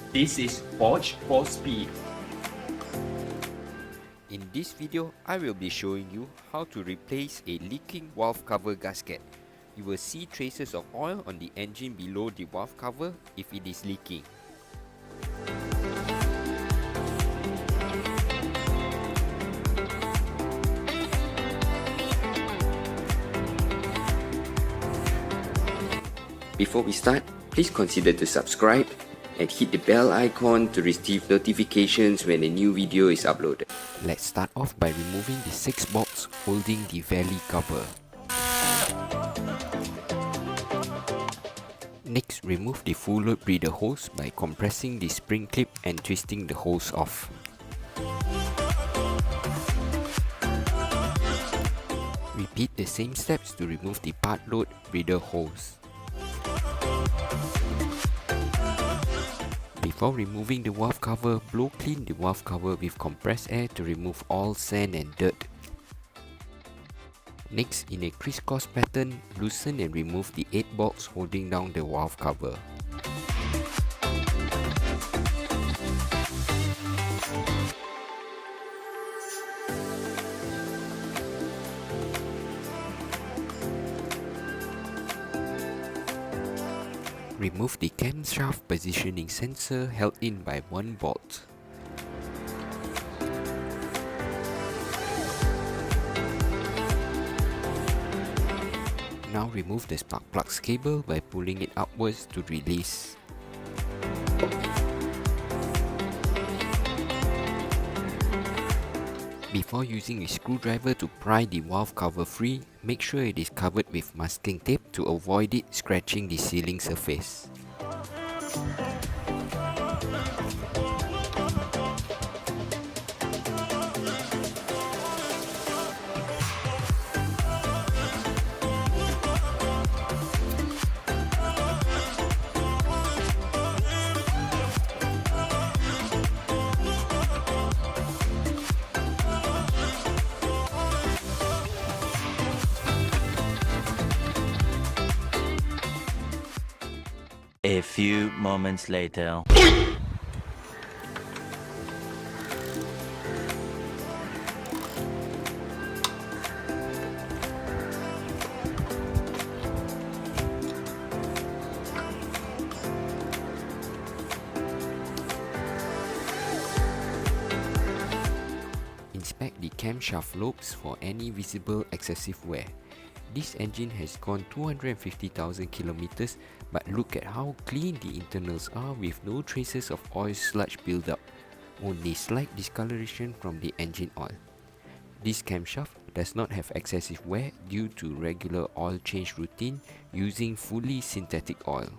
This is Forge for Speed. In this video, I will be showing you how to replace a leaking valve cover gasket. You will see traces of oil on the engine below the valve cover if it is leaking. Before we start, please consider to subscribe and hit the bell icon to receive notifications when a new video is uploaded. Let's start off by removing the 6 bolts holding the valley cover. Next, remove the full load breather hose by compressing the spring clip and twisting the hose off. Repeat the same steps to remove the part load breather hose. Before removing the valve cover, blow clean the valve cover with compressed air to remove all sand and dirt. Next, in a crisscross pattern, loosen and remove the 8 bolts holding down the valve cover. Remove the camshaft positioning sensor held in by 1 bolt. Now remove the spark plugs cable by pulling it upwards to release. Before using a screwdriver to pry the valve cover free, make sure it is covered with masking tape to avoid it scratching the sealing surface. A few moments later. Inspect the camshaft lobes for any visible excessive wear. This engine has gone 250,000 kilometers, but look at how clean the internals are with no traces of oil sludge buildup, only slight discoloration from the engine oil. This camshaft does not have excessive wear due to regular oil change routine using fully synthetic oil.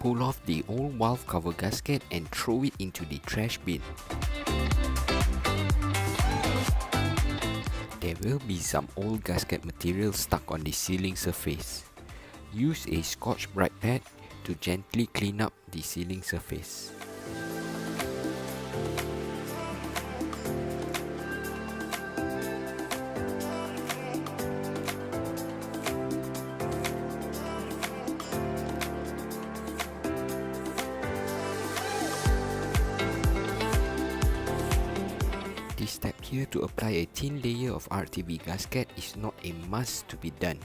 Pull off the old valve cover gasket and throw it into the trash bin. There will be some old gasket material stuck on the sealing surface. Use a Scotch-Brite pad to gently clean up the sealing surface. This step here to apply a thin layer of RTV gasket is not a must to be done.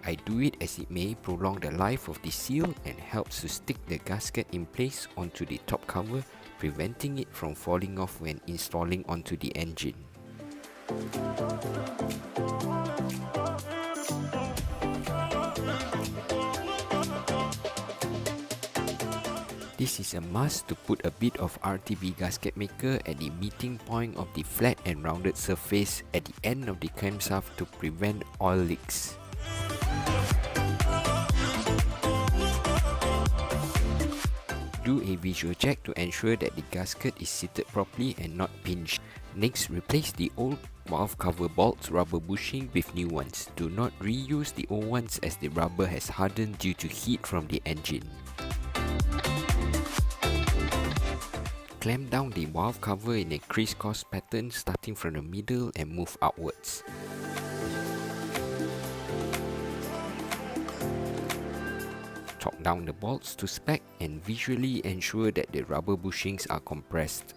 I do it as it may prolong the life of the seal and helps to stick the gasket in place onto the top cover, preventing it from falling off when installing onto the engine. This is a must to put a bit of RTV gasket maker at the meeting point of the flat and rounded surface at the end of the camshaft to prevent oil leaks. Do a visual check to ensure that the gasket is seated properly and not pinched. Next, replace the old valve cover bolts rubber bushing with new ones. Do not reuse the old ones as the rubber has hardened due to heat from the engine. Clamp down the valve cover in a crisscross pattern starting from the middle and move outwards. Torque down the bolts to spec and visually ensure that the rubber bushings are compressed.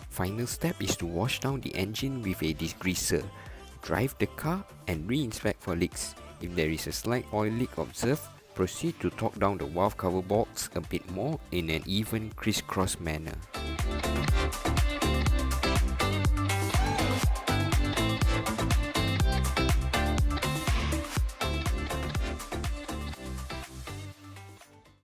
Final step is to wash down the engine with a degreaser. Drive the car and re-inspect for leaks. If there is a slight oil leak observed, proceed to torque down the valve cover bolts a bit more in an even crisscross manner.